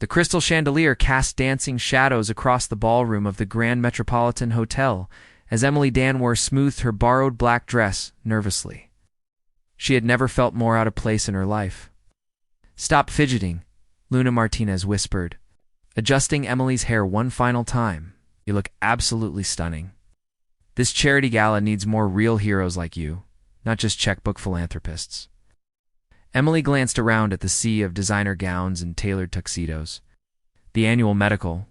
The crystal chandelier cast dancing shadows across the ballroom of the Grand Metropolitan Hotel as Emily Danwer smoothed her borrowed black dress nervously. She had never felt more out of place in her life. "Stop fidgeting," Luna Martinez whispered, adjusting Emily's hair one final time. "You look absolutely stunning. This charity gala needs more real heroes like you, not just checkbook philanthropists." Emily glanced around at the sea of designer gowns and tailored tuxedos. The annual Medical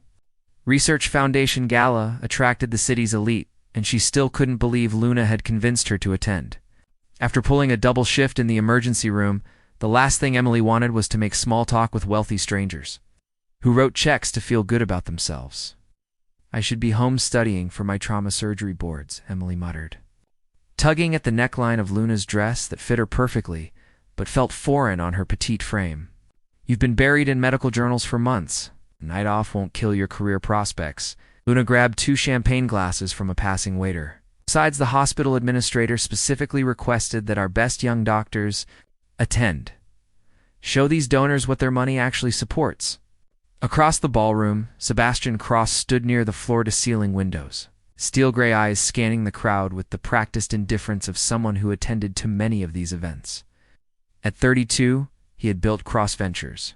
Research Foundation Gala attracted the city's elite, and she still couldn't believe Luna had convinced her to attend. After pulling a double shift in the emergency room, the last thing Emily wanted was to make small talk with wealthy strangers who wrote checks to feel good about themselves. "I should be home studying for my trauma surgery boards," Emily muttered, tugging at the neckline of Luna's dress that fit her perfectly, but felt foreign on her petite frame. "You've been buried in medical journals for months. A night off won't kill your career prospects." Luna grabbed 2 champagne glasses from a passing waiter. "Besides, the hospital administrator specifically requested that our best young doctors attend. Show these donors what their money actually supports." Across the ballroom, Sebastian Cross stood near the floor-to-ceiling windows, steel gray eyes scanning the crowd with the practiced indifference of someone who attended to many of these events. At 32, he had built Cross Ventures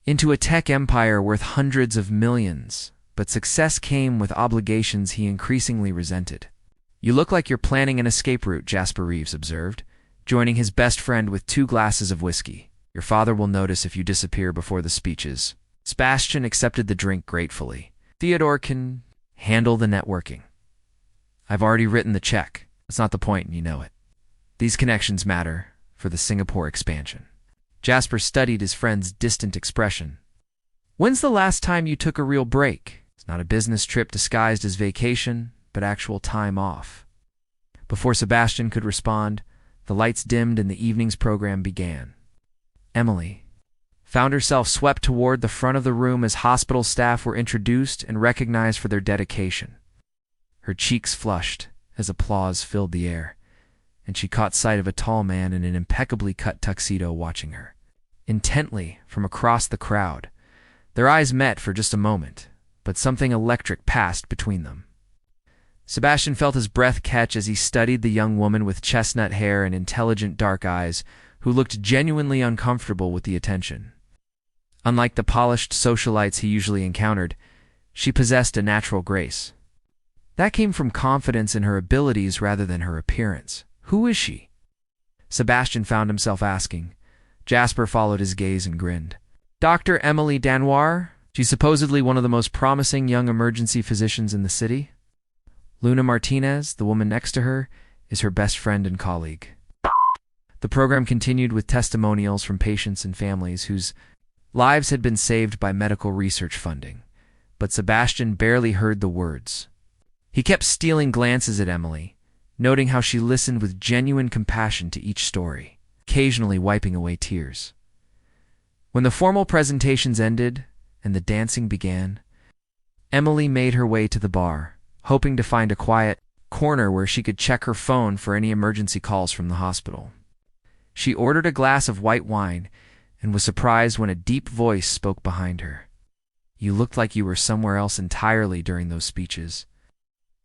into a tech empire worth hundreds of millions, but success came with obligations he increasingly resented. "You look like you're planning an escape route," Jasper Reeves observed, joining his best friend with 2 glasses of whiskey. "Your father will notice if you disappear before the speeches." Sebastian accepted the drink gratefully. "Theodore can handle the networking. I've already written the check. That's not the point, and you know it. These connections matter for the Singapore expansion." Jasper studied his friend's distant expression. "When's the last time you took a real break? It's not a business trip disguised as vacation, but actual time off." Before Sebastian could respond, the lights dimmed and the evening's program began. Emily found herself swept toward the front of the room as hospital staff were introduced and recognized for their dedication. Her cheeks flushed as applause filled the air, and she caught sight of a tall man in an impeccably cut tuxedo watching her intently from across the crowd. Their eyes met for just a moment, but something electric passed between them. Sebastian felt his breath catch as he studied the young woman with chestnut hair and intelligent dark eyes, who looked genuinely uncomfortable with the attention. Unlike the polished socialites he usually encountered, she possessed a natural grace. That came from confidence in her abilities rather than her appearance. "Who is she?" Sebastian found himself asking. Jasper followed his gaze and grinned. "Dr. Emily Danwer. She's supposedly one of the most promising young emergency physicians in the city. Luna Martinez, the woman next to her, is her best friend and colleague." The program continued with testimonials from patients and families whose lives had been saved by medical research funding, but Sebastian barely heard the words. He kept stealing glances at Emily, noting how she listened with genuine compassion to each story, occasionally wiping away tears. When the formal presentations ended and the dancing began, Emily made her way to the bar, hoping to find a quiet corner where she could check her phone for any emergency calls from the hospital. She ordered a glass of white wine and was surprised when a deep voice spoke behind her. "You looked like you were somewhere else entirely during those speeches."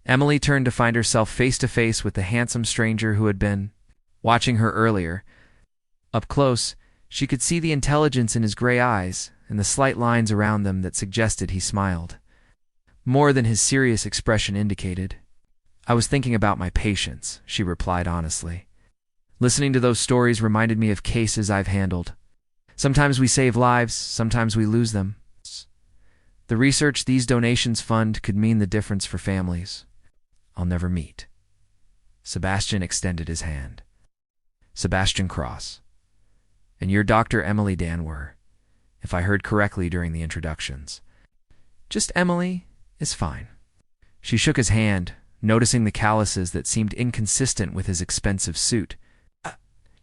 Emily turned to find herself face to face with the handsome stranger who had been watching her earlier. Up close, she could see the intelligence in his gray eyes and the slight lines around them that suggested he smiled, more than his serious expression indicated. "I was thinking about my patients," she replied honestly. "Listening to those stories reminded me of cases I've handled. Sometimes we save lives, sometimes we lose them. The research these donations fund could mean the difference for families I'll never meet." Sebastian extended his hand. "Sebastian Cross. And you're Dr. Emily Danwer, if I heard correctly during the introductions." "Just Emily is fine." She shook his hand, noticing the calluses that seemed inconsistent with his expensive suit.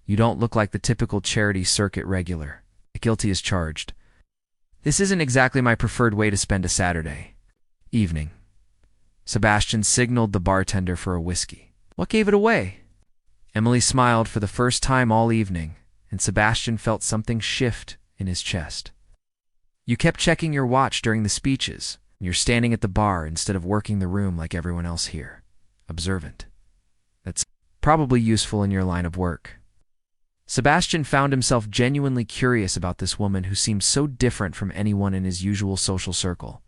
"You don't look like the typical charity circuit regular. Guilty as charged. This isn't exactly my preferred way to spend a Saturday evening." Sebastian signaled the bartender for a whiskey. "What gave it away?" Emily smiled for the first time all evening, and Sebastian felt something shift in his chest. You kept checking your watch during the speeches. You're standing at the bar instead of working the room like everyone else here. Observant. That's probably useful in your line of work. Sebastian found himself genuinely curious about this woman who seemed so different from anyone in his usual social circle.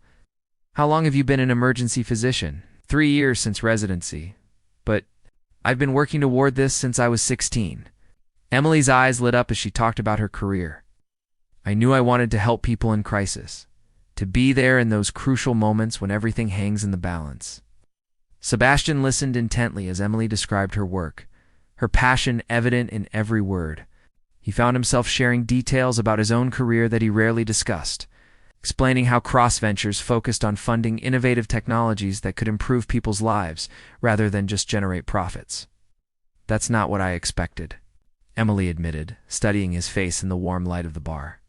How long have you been an emergency physician? 3 years since residency. But I've been working toward this since I was 16. Emily's eyes lit up as she talked about her career. I knew I wanted to help people in crisis, to be there in those crucial moments when everything hangs in the balance. Sebastian listened intently as Emily described her work, her passion evident in every word. He found himself sharing details about his own career that he rarely discussed, explaining how CrossVentures focused on funding innovative technologies that could improve people's lives rather than just generate profits. That's not what I expected, Emily admitted, studying his face in the warm light of the bar.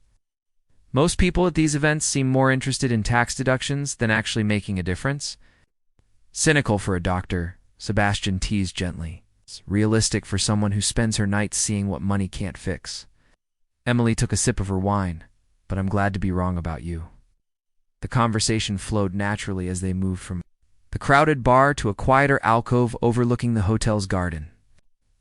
Most people at these events seem more interested in tax deductions than actually making a difference. Cynical for a doctor, Sebastian teased gently. It's realistic for someone who spends her nights seeing what money can't fix. Emily took a sip of her wine, but I'm glad to be wrong about you. The conversation flowed naturally as they moved from the crowded bar to a quieter alcove overlooking the hotel's garden.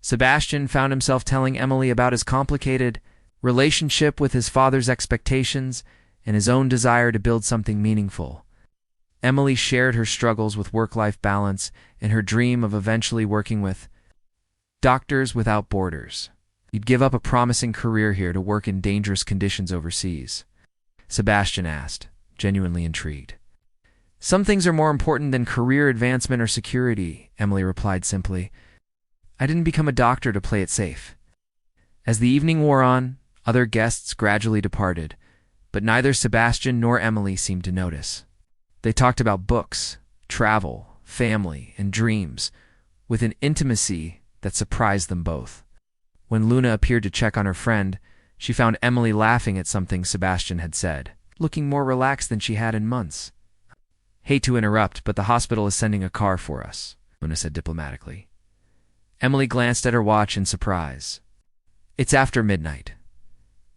Sebastian found himself telling Emily about his complicated relationship with his father's expectations and his own desire to build something meaningful. Emily shared her struggles with work-life balance and her dream of eventually working with Doctors Without Borders. You'd give up a promising career here to work in dangerous conditions overseas? Sebastian asked, genuinely intrigued. Some things are more important than career advancement or security, Emily replied simply. I didn't become a doctor to play it safe. As the evening wore on, other guests gradually departed, but neither Sebastian nor Emily seemed to notice. They talked about books, travel, family, and dreams, with an intimacy that surprised them both. When Luna appeared to check on her friend, she found Emily laughing at something Sebastian had said, looking more relaxed than she had in months. Hate to interrupt, but the hospital is sending a car for us, Luna said diplomatically. Emily glanced at her watch in surprise. It's after midnight.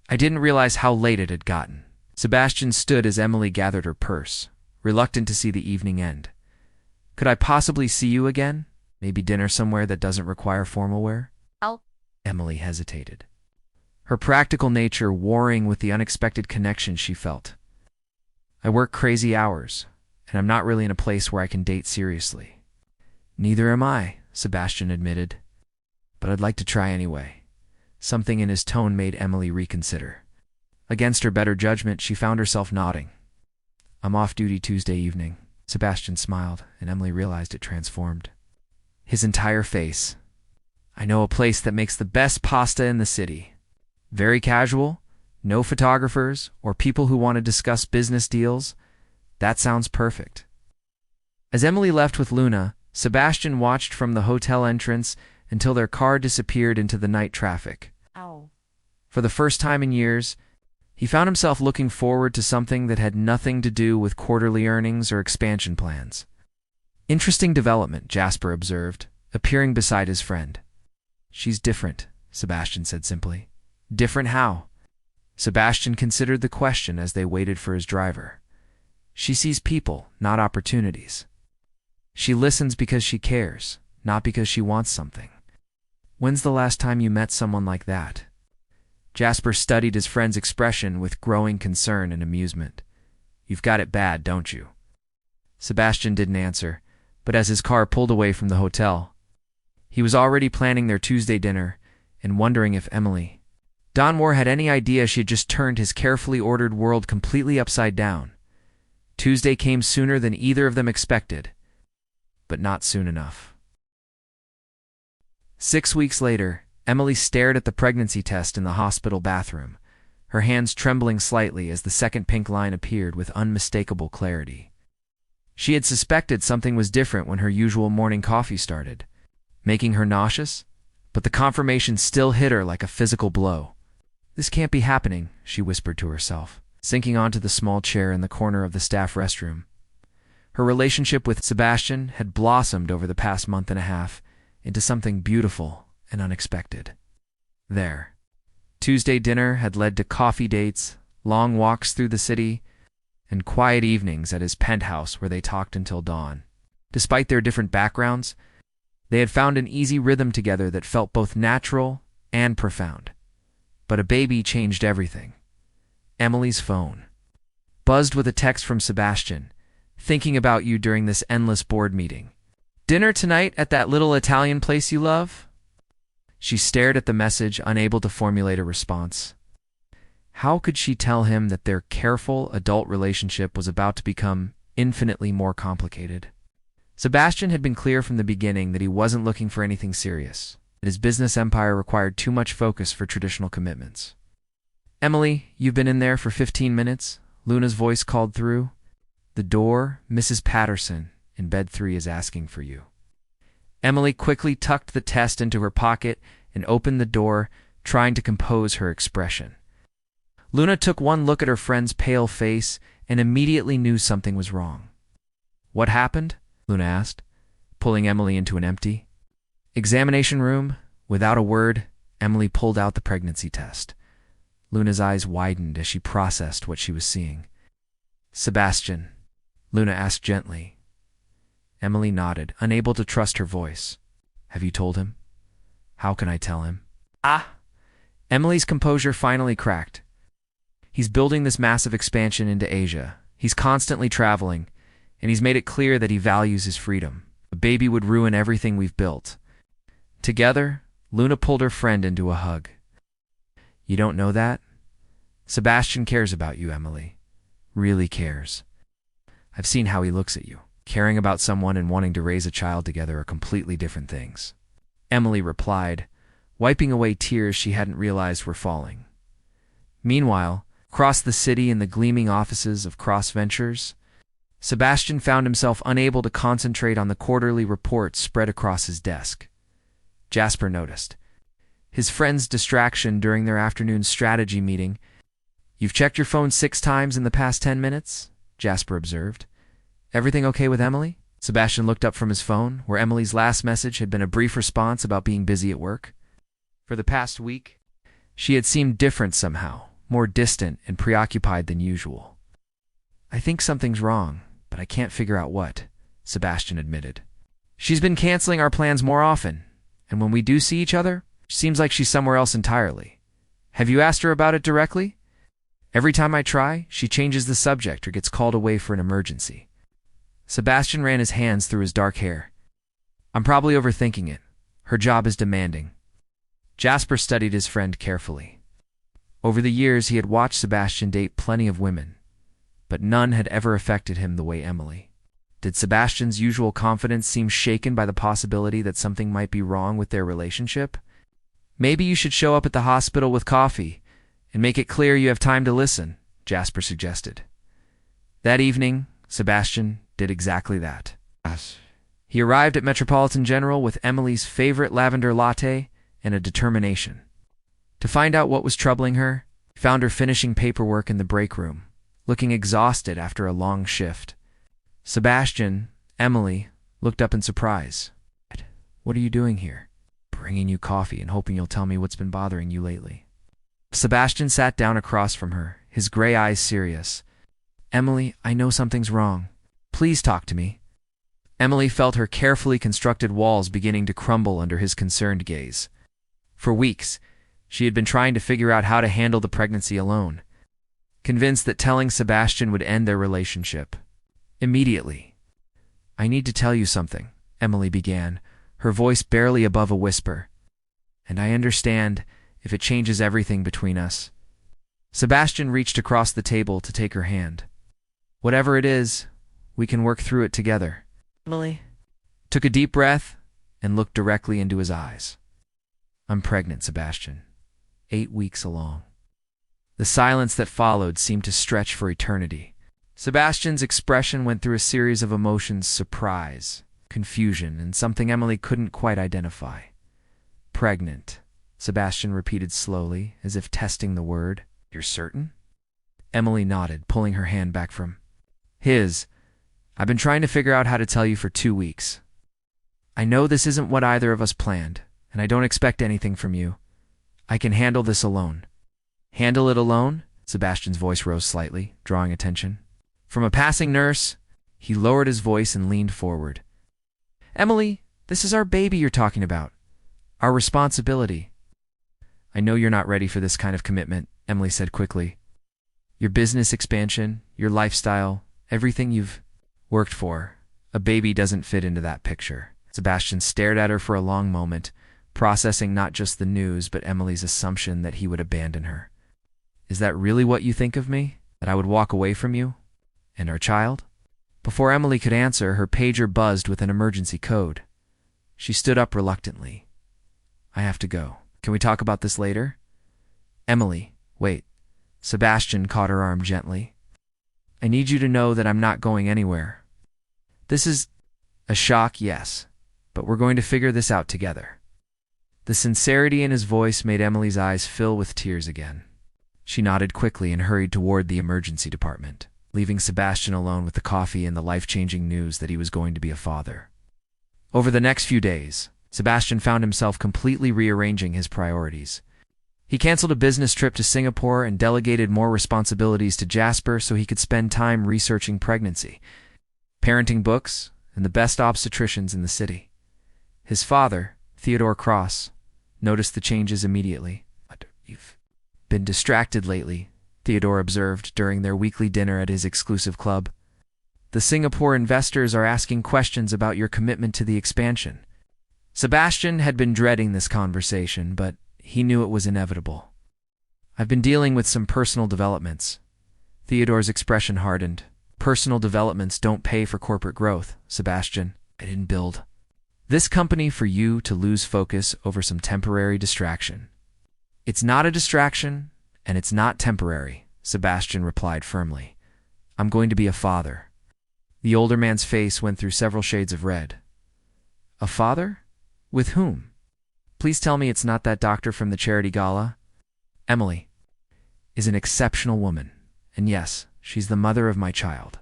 I didn't realize how late it had gotten. Sebastian stood as Emily gathered her purse, reluctant to see the evening end. Could I possibly see you again? Maybe dinner somewhere that doesn't require formal wear? Emily hesitated, her practical nature warring with the unexpected connection she felt. I work crazy hours, and I'm not really in a place where I can date seriously. Neither am I, Sebastian admitted. But I'd like to try anyway. Something in his tone made Emily reconsider. Against her better judgment, she found herself nodding. I'm off duty Tuesday evening. Sebastian smiled, and Emily realized it transformed his entire face. I know a place that makes the best pasta in the city. Very casual, no photographers or people who want to discuss business deals. That sounds perfect. As Emily left with Luna, Sebastian watched from the hotel entrance until their car disappeared into the night traffic. For the first time in years, he found himself looking forward to something that had nothing to do with quarterly earnings or expansion plans. Interesting development, Jasper observed, appearing beside his friend. She's different, Sebastian said simply. Different how? Sebastian considered the question as they waited for his driver. She sees people, not opportunities. She listens because she cares, not because she wants something. When's the last time you met someone like that? Jasper studied his friend's expression with growing concern and amusement. You've got it bad, don't you? Sebastian didn't answer, but as his car pulled away from the hotel, he was already planning their Tuesday dinner and wondering if Emily Donmore had any idea she had just turned his carefully ordered world completely upside down. Tuesday came sooner than either of them expected, but not soon enough. 6 weeks later, Emily stared at the pregnancy test in the hospital bathroom, her hands trembling slightly as the second pink line appeared with unmistakable clarity. She had suspected something was different when her usual morning coffee started, making her nauseous, but the confirmation still hit her like a physical blow. This can't be happening, she whispered to herself, sinking onto the small chair in the corner of the staff restroom. Her relationship with Sebastian had blossomed over the past month and a half into something beautiful and unexpected. Tuesday dinner had led to coffee dates, long walks through the city, and quiet evenings at his penthouse where they talked until dawn. Despite their different backgrounds, they had found an easy rhythm together that felt both natural and profound. But a baby changed everything. Emily's phone buzzed with a text from Sebastian, thinking about you during this endless board meeting. Dinner tonight at that little Italian place you love? She stared at the message, unable to formulate a response. How could she tell him that their careful adult relationship was about to become infinitely more complicated? Sebastian had been clear from the beginning that he wasn't looking for anything serious, that his business empire required too much focus for traditional commitments. Emily, you've been in there for 15 minutes, Luna's voice called through. The door, Mrs. Patterson, in bed 3 is asking for you. Emily quickly tucked the test into her pocket and opened the door, trying to compose her expression. Luna took one look at her friend's pale face and immediately knew something was wrong. What happened? Luna asked, pulling Emily into an empty examination room. Without a word, Emily pulled out the pregnancy test. Luna's eyes widened as she processed what she was seeing. Sebastian, Luna asked gently. Emily nodded, unable to trust her voice. Have you told him? How can I tell him? Emily's composure finally cracked. He's building this massive expansion into Asia. He's constantly traveling, and he's made it clear that he values his freedom. A baby would ruin everything we've built. Together, Luna pulled her friend into a hug. You don't know that? Sebastian cares about you, Emily. Really cares. I've seen how he looks at you. Caring about someone and wanting to raise a child together are completely different things. Emily replied, wiping away tears she hadn't realized were falling. Meanwhile, across the city in the gleaming offices of Cross Ventures, Sebastian found himself unable to concentrate on the quarterly reports spread across his desk. Jasper noticed his friend's distraction during their afternoon strategy meeting. You've checked your phone 6 times in the past 10 minutes, Jasper observed. Everything okay with Emily? Sebastian looked up from his phone, where Emily's last message had been a brief response about being busy at work. For the past week, she had seemed different somehow, more distant and preoccupied than usual. I think something's wrong, but I can't figure out what, Sebastian admitted. She's been canceling our plans more often, and when we do see each other, it seems like she's somewhere else entirely. Have you asked her about it directly? Every time I try, she changes the subject or gets called away for an emergency. Sebastian ran his hands through his dark hair. I'm probably overthinking it. Her job is demanding. Jasper studied his friend carefully. Over the years, he had watched Sebastian date plenty of women, but none had ever affected him the way Emily. Did Sebastian's usual confidence seem shaken by the possibility that something might be wrong with their relationship? Maybe you should show up at the hospital with coffee and make it clear you have time to listen, Jasper suggested. That evening, Sebastian did exactly that. He arrived at Metropolitan General with Emily's favorite lavender latte and a determination. To find out what was troubling her, he found her finishing paperwork in the break room, looking exhausted after a long shift. Sebastian, Emily, looked up in surprise. What are you doing here? Bringing you coffee and hoping you'll tell me what's been bothering you lately. Sebastian sat down across from her, his gray eyes serious. Emily, I know something's wrong. Please talk to me. Emily felt her carefully constructed walls beginning to crumble under his concerned gaze. For weeks, she had been trying to figure out how to handle the pregnancy alone, convinced that telling Sebastian would end their relationship. Immediately. I need to tell you something, Emily began, her voice barely above a whisper. And I understand if it changes everything between us. Sebastian reached across the table to take her hand. Whatever it is, we can work through it together. Emily took a deep breath and looked directly into his eyes. I'm pregnant, Sebastian. 8 weeks along. The silence that followed seemed to stretch for eternity. Sebastian's expression went through a series of emotions: surprise, confusion, and something Emily couldn't quite identify. Pregnant, Sebastian repeated slowly, as if testing the word. You're certain? Emily nodded, pulling her hand back from his. I've been trying to figure out how to tell you for 2 weeks. I know this isn't what either of us planned, and I don't expect anything from you. I can handle this alone. Handle it alone? Sebastian's voice rose slightly, drawing attention. From a passing nurse, he lowered his voice and leaned forward. Emily, this is our baby you're talking about. Our responsibility. I know you're not ready for this kind of commitment, Emily said quickly. Your business expansion, your lifestyle, everything you've worked for, a baby doesn't fit into that picture. Sebastian stared at her for a long moment, processing not just the news but Emily's assumption that he would abandon her. Is that really what you think of me? That I would walk away from you? And our child? Before Emily could answer, her pager buzzed with an emergency code. She stood up reluctantly. I have to go. Can we talk about this later? Emily, wait. Sebastian caught her arm gently. I need you to know that I'm not going anywhere. This is a shock, yes, but we're going to figure this out together. The sincerity in his voice made Emily's eyes fill with tears again. She nodded quickly and hurried toward the emergency department, leaving Sebastian alone with the coffee and the life-changing news that he was going to be a father. Over the next few days, Sebastian found himself completely rearranging his priorities. He canceled a business trip to Singapore and delegated more responsibilities to Jasper so he could spend time researching pregnancy, parenting books, and the best obstetricians in the city. His father, Theodore Cross, noticed the changes immediately. You've been distracted lately, Theodore observed during their weekly dinner at his exclusive club. The Singapore investors are asking questions about your commitment to the expansion. Sebastian had been dreading this conversation, but he knew it was inevitable. I've been dealing with some personal developments. Theodore's expression hardened. Personal developments don't pay for corporate growth, Sebastian. I didn't build this company for you to lose focus over some temporary distraction. It's not a distraction, and it's not temporary, Sebastian replied firmly. I'm going to be a father. The older man's face went through several shades of red. A father? With whom? Please tell me it's not that doctor from the charity gala. Emily is an exceptional woman, and yes, she's the mother of my child.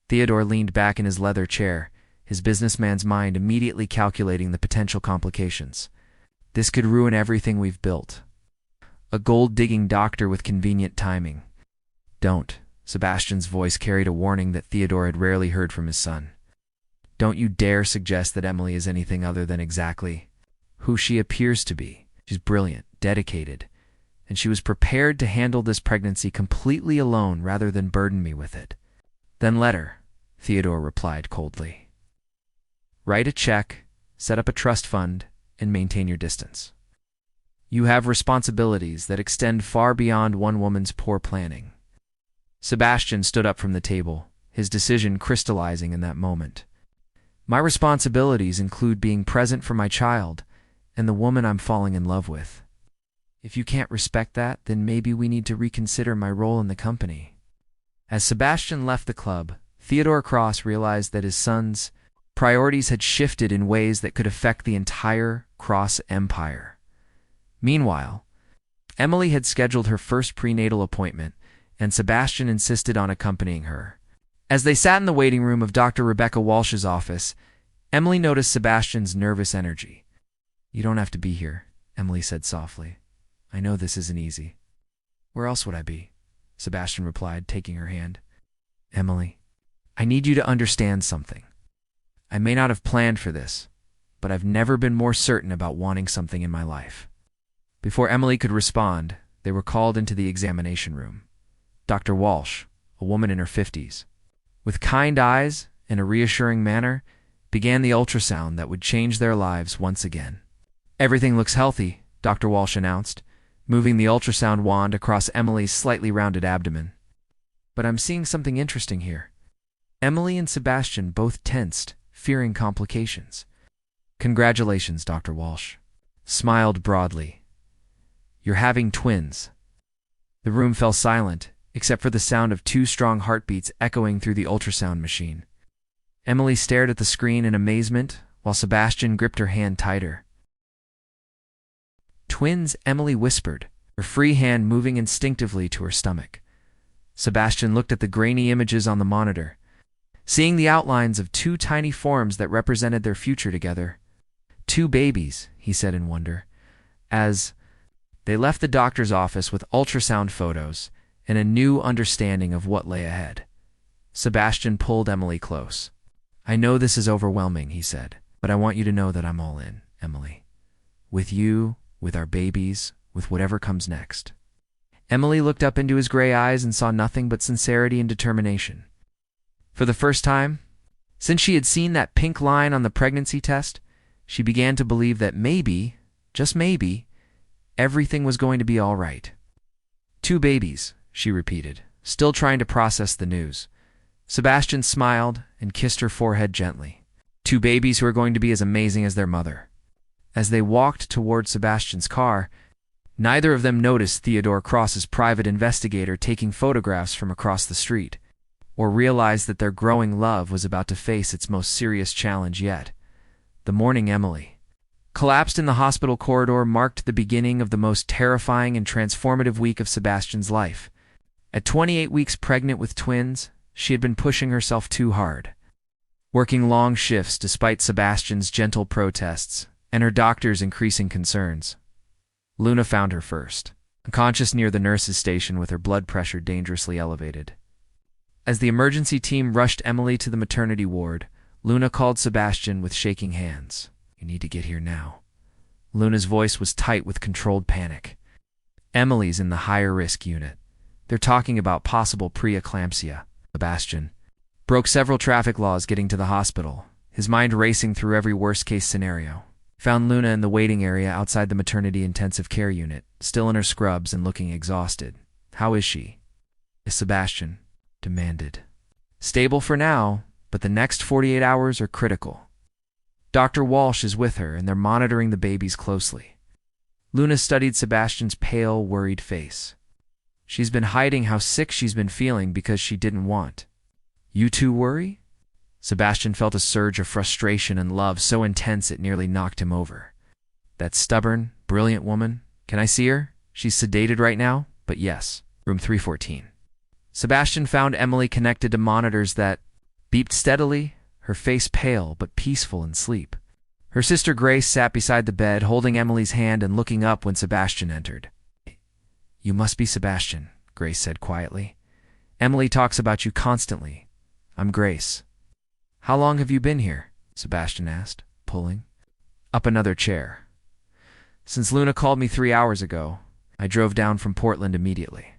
Theodore leaned back in his leather chair, his businessman's mind immediately calculating the potential complications. This could ruin everything we've built. A gold-digging doctor with convenient timing. Don't. Sebastian's voice carried a warning that Theodore had rarely heard from his son. Don't you dare suggest that Emily is anything other than exactly who she appears to be. She's brilliant, dedicated, and she was prepared to handle this pregnancy completely alone rather than burden me with it. Then let her, Theodore replied coldly. Write a check, set up a trust fund, and maintain your distance. You have responsibilities that extend far beyond one woman's poor planning. Sebastian stood up from the table, his decision crystallizing in that moment. My responsibilities include being present for my child and the woman I'm falling in love with. If you can't respect that, then maybe we need to reconsider my role in the company. As Sebastian left the club, Theodore Cross realized that his son's priorities had shifted in ways that could affect the entire Cross empire. Meanwhile, Emily had scheduled her first prenatal appointment, and Sebastian insisted on accompanying her. As they sat in the waiting room of Dr. Rebecca Walsh's office, Emily noticed Sebastian's nervous energy. You don't have to be here, Emily said softly. I know this isn't easy. Where else would I be? Sebastian replied, taking her hand. Emily, I need you to understand something. I may not have planned for this, but I've never been more certain about wanting something in my life. Before Emily could respond, they were called into the examination room. Dr. Walsh, a woman in her 50s, with kind eyes and a reassuring manner, began the ultrasound that would change their lives once again. Everything looks healthy, Dr. Walsh announced, moving the ultrasound wand across Emily's slightly rounded abdomen. But I'm seeing something interesting here. Emily and Sebastian both tensed, fearing complications. Congratulations, Dr. Walsh. Smiled broadly. You're having twins. The room fell silent, except for the sound of 2 strong heartbeats echoing through the ultrasound machine. Emily stared at the screen in amazement, while Sebastian gripped her hand tighter. Twins, Emily whispered, her free hand moving instinctively to her stomach. Sebastian looked at the grainy images on the monitor, seeing the outlines of 2 tiny forms that represented their future together. 2 babies, he said in wonder, as they left the doctor's office with ultrasound photos and a new understanding of what lay ahead. Sebastian pulled Emily close. "I know this is overwhelming," he said, "but I want you to know that I'm all in, Emily. With you, with our babies, with whatever comes next." Emily looked up into his gray eyes and saw nothing but sincerity and determination. For the first time, since she had seen that pink line on the pregnancy test, she began to believe that maybe, just maybe, everything was going to be all right. "2 babies," she repeated, still trying to process the news. Sebastian smiled and kissed her forehead gently. 2 babies who are going to be as amazing as their mother. As they walked toward Sebastian's car, neither of them noticed Theodore Cross's private investigator taking photographs from across the street, or realized that their growing love was about to face its most serious challenge yet. The morning Emily collapsed in the hospital corridor marked the beginning of the most terrifying and transformative week of Sebastian's life. At 28 weeks pregnant with twins, she had been pushing herself too hard, working long shifts despite Sebastian's gentle protests and her doctor's increasing concerns. Luna found her first, unconscious near the nurse's station with her blood pressure dangerously elevated. As the emergency team rushed Emily to the maternity ward, Luna called Sebastian with shaking hands. "You need to get here now." Luna's voice was tight with controlled panic. "Emily's in the higher risk unit. They're talking about possible preeclampsia." Sebastian broke several traffic laws getting to the hospital, his mind racing through every worst-case scenario. Found Luna in the waiting area outside the maternity intensive care unit, still in her scrubs and looking exhausted. "How is she?" Sebastian demanded. "Stable for now, but the next 48 hours are critical. Dr. Walsh is with her, and they're monitoring the babies closely." Luna studied Sebastian's pale, worried face. "She's been hiding how sick she's been feeling because she didn't want." "You too worry?" Sebastian felt a surge of frustration and love so intense it nearly knocked him over. "That stubborn, brilliant woman. Can I see her? She's sedated right now, but yes, room 314. Sebastian found Emily connected to monitors that beeped steadily, her face pale but peaceful in sleep. Her sister Grace sat beside the bed, holding Emily's hand and looking up when Sebastian entered. "You must be Sebastian," Grace said quietly. "Emily talks about you constantly. I'm Grace." "How long have you been here?" Sebastian asked, pulling up another chair. "Since Luna called me 3 hours ago. I drove down from Portland immediately."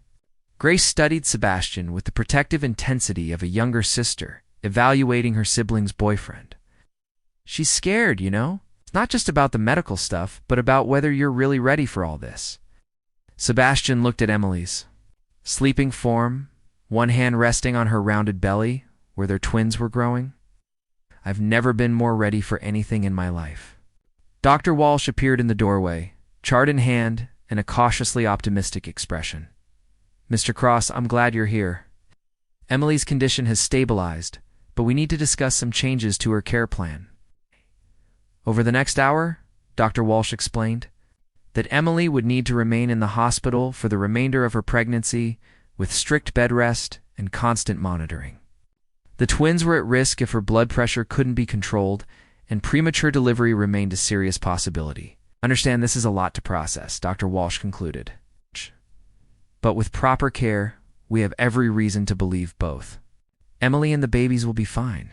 Grace studied Sebastian with the protective intensity of a younger sister, evaluating her sibling's boyfriend. "She's scared, you know? It's not just about the medical stuff, but about whether you're really ready for all this." Sebastian looked at Emily's sleeping form, one hand resting on her rounded belly, where their twins were growing. "I've never been more ready for anything in my life." Dr. Walsh appeared in the doorway, chart in hand and a cautiously optimistic expression. "Mr. Cross, I'm glad you're here. Emily's condition has stabilized, but we need to discuss some changes to her care plan." Over the next hour, Dr. Walsh explained that Emily would need to remain in the hospital for the remainder of her pregnancy with strict bed rest and constant monitoring. The twins were at risk if her blood pressure couldn't be controlled, and premature delivery remained a serious possibility. "Understand this is a lot to process," Dr. Walsh concluded. "But with proper care, we have every reason to believe both. Emily and the babies will be fine."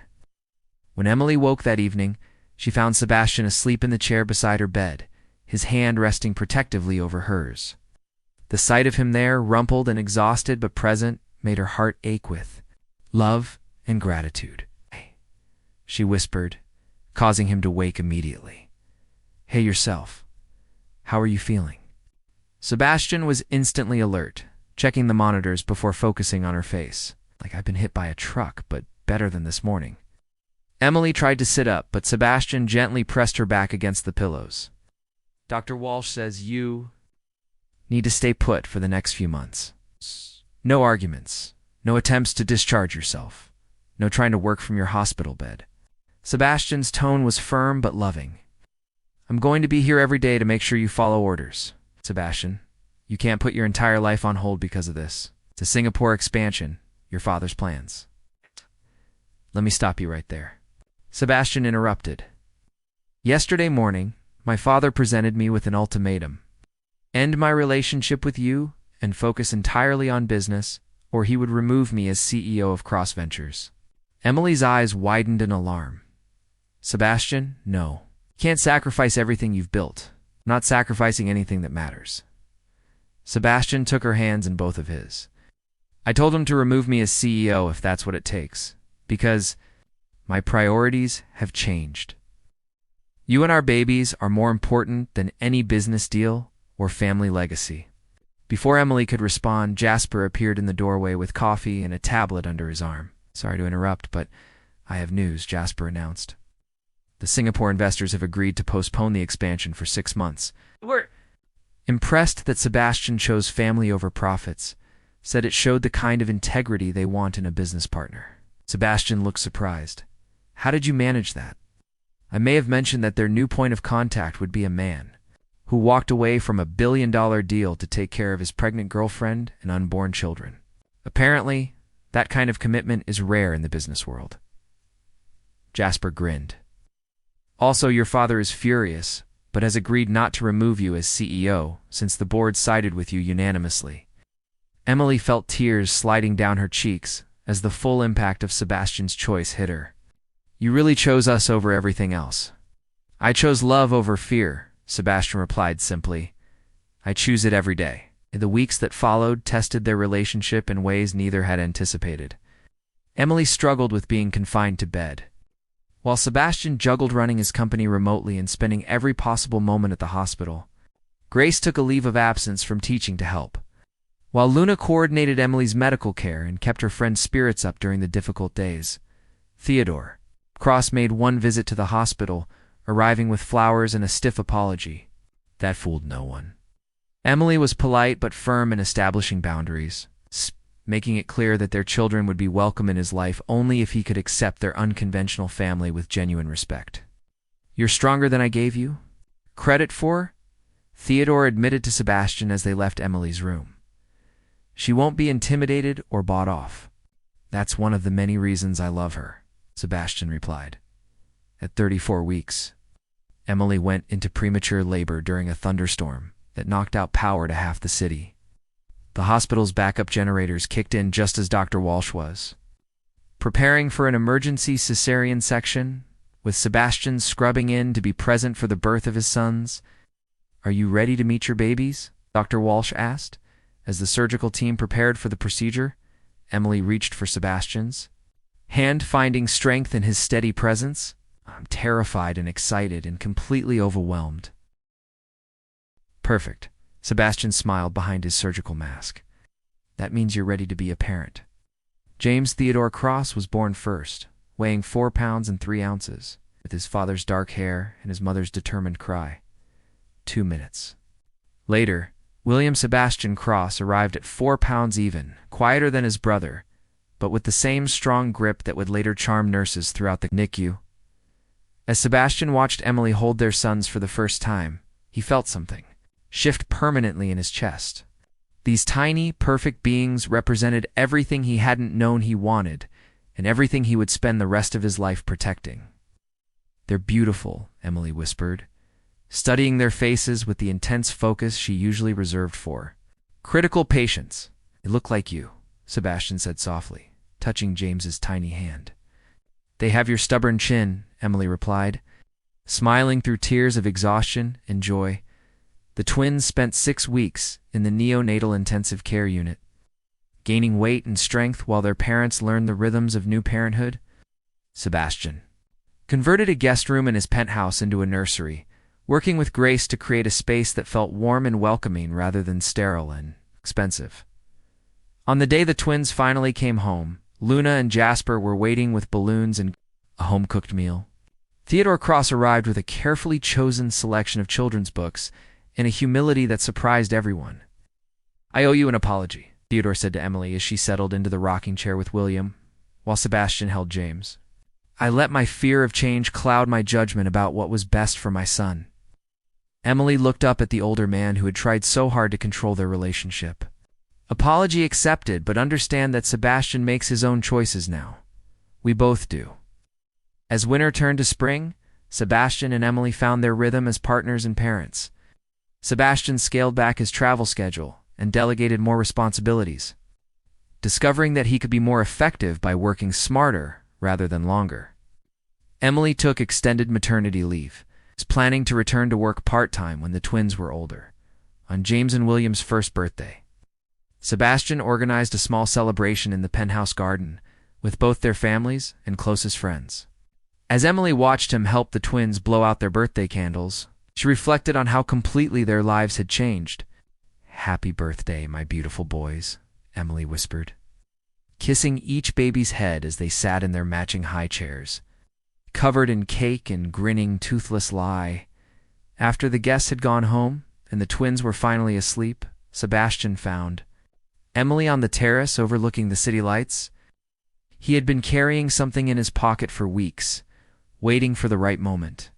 When Emily woke that evening, she found Sebastian asleep in the chair beside her bed, his hand resting protectively over hers. The sight of him there, rumpled and exhausted but present, made her heart ache with love and gratitude. "Hey," she whispered, causing him to wake immediately. "Hey yourself. How are you feeling?" Sebastian was instantly alert, checking the monitors before focusing on her face. "Like I've been hit by a truck, but better than this morning." Emily tried to sit up, but Sebastian gently pressed her back against the pillows. "Dr. Walsh says you need to stay put for the next few months. No arguments, no attempts to discharge yourself, no trying to work from your hospital bed." Sebastian's tone was firm but loving. "I'm going to be here every day to make sure you follow orders. Sebastian, you can't put your entire life on hold because of this. It's a Singapore expansion, your father's plans." "Let me stop you right there." Sebastian interrupted. "Yesterday morning, my father presented me with an ultimatum. End my relationship with you, and focus entirely on business, or he would remove me as CEO of Cross Ventures. Emily's eyes widened in alarm. Sebastian, no. You can't sacrifice everything you've built. I'm not sacrificing anything that matters. Sebastian took her hands in both of his. I told him to remove me as CEO if that's what it takes, because my priorities have changed. You and our babies are more important than any business deal or family legacy. Before Emily could respond, Jasper appeared in the doorway with coffee and a tablet under his arm. Sorry to interrupt, but I have news, Jasper announced. The Singapore investors have agreed to postpone the expansion for 6 months. We're impressed that Sebastian chose family over profits, said it showed the kind of integrity they want in a business partner. Sebastian looked surprised. How did you manage that? I may have mentioned that their new point of contact would be a man who walked away from $1 billion deal to take care of his pregnant girlfriend and unborn children. Apparently, that kind of commitment is rare in the business world. Jasper grinned. Also, your father is furious, but has agreed not to remove you as CEO since the board sided with you unanimously. Emily felt tears sliding down her cheeks as the full impact of Sebastian's choice hit her. You really chose us over everything else. I chose love over fear, Sebastian replied simply. I choose it every day. The weeks that followed tested their relationship in ways neither had anticipated. Emily struggled with being confined to bed, while Sebastian juggled running his company remotely and spending every possible moment at the hospital. Grace took a leave of absence from teaching to help, while Luna coordinated Emily's medical care and kept her friend's spirits up during the difficult days. Theodore Cross made one visit to the hospital, arriving with flowers and a stiff apology. That fooled no one. Emily was polite but firm in establishing boundaries, making it clear that their children would be welcome in his life only if he could accept their unconventional family with genuine respect. You're stronger than I gave you credit for, Theodore admitted to Sebastian as they left Emily's room. She won't be intimidated or bought off. That's one of the many reasons I love her, Sebastian replied. At 34 weeks, Emily went into premature labor during a thunderstorm that knocked out power to half the city. The hospital's backup generators kicked in just as Dr. Walsh was preparing for an emergency cesarean section, with Sebastian scrubbing in to be present for the birth of his sons. Are you ready to meet your babies? Dr. Walsh asked. As the surgical team prepared for the procedure, Emily reached for Sebastian's hand, finding strength in his steady presence. I'm terrified and excited and completely overwhelmed. Perfect. Sebastian smiled behind his surgical mask. That means you're ready to be a parent. James Theodore Cross was born first, weighing 4 pounds and 3 ounces, with his father's dark hair and his mother's determined cry. 2 minutes. Later, William Sebastian Cross arrived at 4 pounds even, quieter than his brother, but with the same strong grip that would later charm nurses throughout the NICU. As Sebastian watched Emily hold their sons for the first time, he felt something shift permanently in his chest. These tiny, perfect beings represented everything he hadn't known he wanted, and everything he would spend the rest of his life protecting. They're beautiful, Emily whispered, studying their faces with the intense focus she usually reserved for critical patience. They look like you, Sebastian said softly, touching James's tiny hand. They have your stubborn chin, Emily replied, smiling through tears of exhaustion and joy. The twins spent 6 weeks in the neonatal intensive care unit, gaining weight and strength while their parents learned the rhythms of new parenthood. Sebastian converted a guest room in his penthouse into a nursery, working with Grace to create a space that felt warm and welcoming rather than sterile and expensive. On the day the twins finally came home, Luna and Jasper were waiting with balloons and a home-cooked meal. Theodore Cross arrived with a carefully chosen selection of children's books and a humility that surprised everyone. I owe you an apology, Theodore said to Emily as she settled into the rocking chair with William, while Sebastian held James. I let my fear of change cloud my judgment about what was best for my son. Emily looked up at the older man who had tried so hard to control their relationship. Apology accepted, but understand that Sebastian makes his own choices now. We both do. As winter turned to spring, Sebastian and Emily found their rhythm as partners and parents. Sebastian scaled back his travel schedule, and delegated more responsibilities, discovering that he could be more effective by working smarter rather than longer. Emily took extended maternity leave, planning to return to work part-time when the twins were older. On James and William's first birthday, Sebastian organized a small celebration in the penthouse garden with both their families and closest friends. As Emily watched him help the twins blow out their birthday candles, she reflected on how completely their lives had changed. "Happy birthday, my beautiful boys," Emily whispered, kissing each baby's head as they sat in their matching high chairs, covered in cake and grinning toothless lie. After the guests had gone home and the twins were finally asleep, Sebastian found Emily on the terrace overlooking the city lights. He had been carrying something in his pocket for weeks, waiting for the right moment.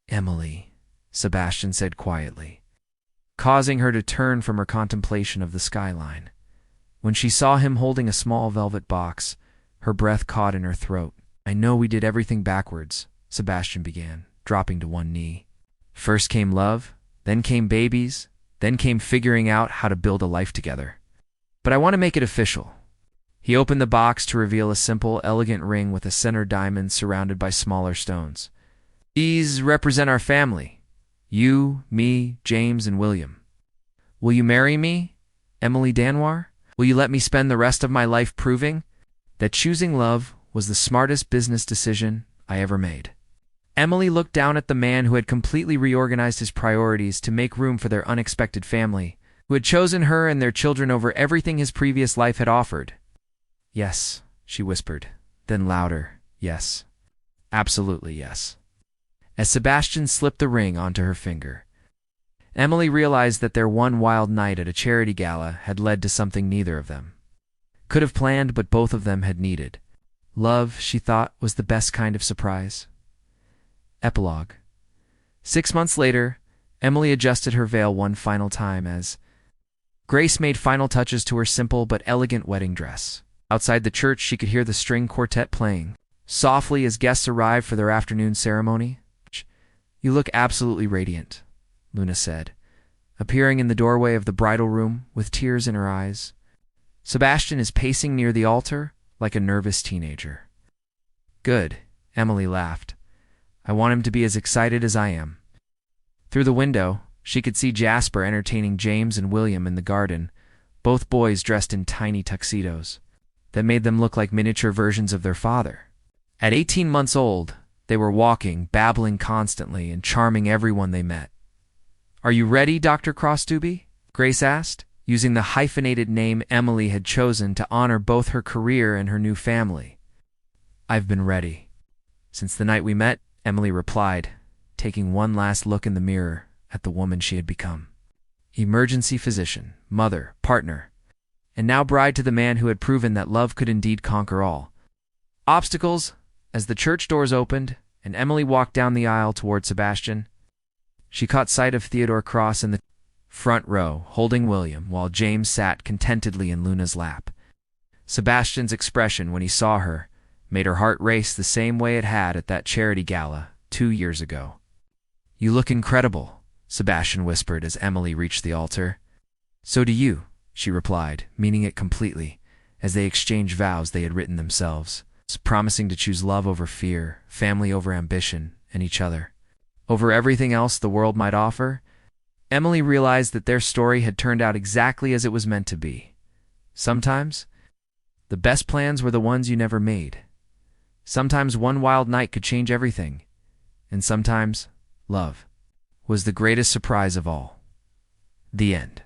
"Emily," Sebastian said quietly, causing her to turn from her contemplation of the skyline. When she saw him holding a small velvet box, her breath caught in her throat. "I know we did everything backwards," Sebastian began, dropping to one knee. "First came love, then came babies, then came figuring out how to build a life together. But I want to make it official." He opened the box to reveal a simple, elegant ring with a center diamond surrounded by smaller stones. "These represent our family. You, me, James, and William. Will you marry me, Emily Danwar? Will you let me spend the rest of my life proving that choosing love was the smartest business decision I ever made?" Emily looked down at the man who had completely reorganized his priorities to make room for their unexpected family, who had chosen her and their children over everything his previous life had offered. "Yes," she whispered, then louder, "Yes. Absolutely yes." As Sebastian slipped the ring onto her finger, Emily realized that their one wild night at a charity gala had led to something neither of them could have planned, but both of them had needed. Love, she thought, was the best kind of surprise. Epilogue. 6 months later, Emily adjusted her veil one final time as Grace made final touches to her simple but elegant wedding dress. Outside the church, she could hear the string quartet playing softly as guests arrived for their afternoon ceremony. "You look absolutely radiant," Luna said, appearing in the doorway of the bridal room with tears in her eyes. Sebastian is pacing near the altar like a nervous teenager. "Good," Emily laughed. "I want him to be as excited as I am." Through the window, she could see Jasper entertaining James and William in the garden, both boys dressed in tiny tuxedos that made them look like miniature versions of their father. At 18 months old, they were walking, babbling constantly, and charming everyone they met. "Are you ready, Dr. Crossduby?" Grace asked, using the hyphenated name Emily had chosen to honor both her career and her new family. "I've been ready since the night we met," Emily replied, taking one last look in the mirror at the woman she had become. Emergency physician, mother, partner, and now bride to the man who had proven that love could indeed conquer all obstacles. As the church doors opened and Emily walked down the aisle toward Sebastian, she caught sight of Theodore Cross in the front row, holding William, while James sat contentedly in Luna's lap. Sebastian's expression when he saw her made her heart race the same way it had at that charity gala 2 years ago. "You look incredible," Sebastian whispered as Emily reached the altar. "So do you," she replied, meaning it completely, as they exchanged vows they had written themselves, promising to choose love over fear, family over ambition, and each other over everything else the world might offer. Emily realized that their story had turned out exactly as it was meant to be. Sometimes, the best plans were the ones you never made. Sometimes one wild night could change everything. And sometimes, love was the greatest surprise of all. The end.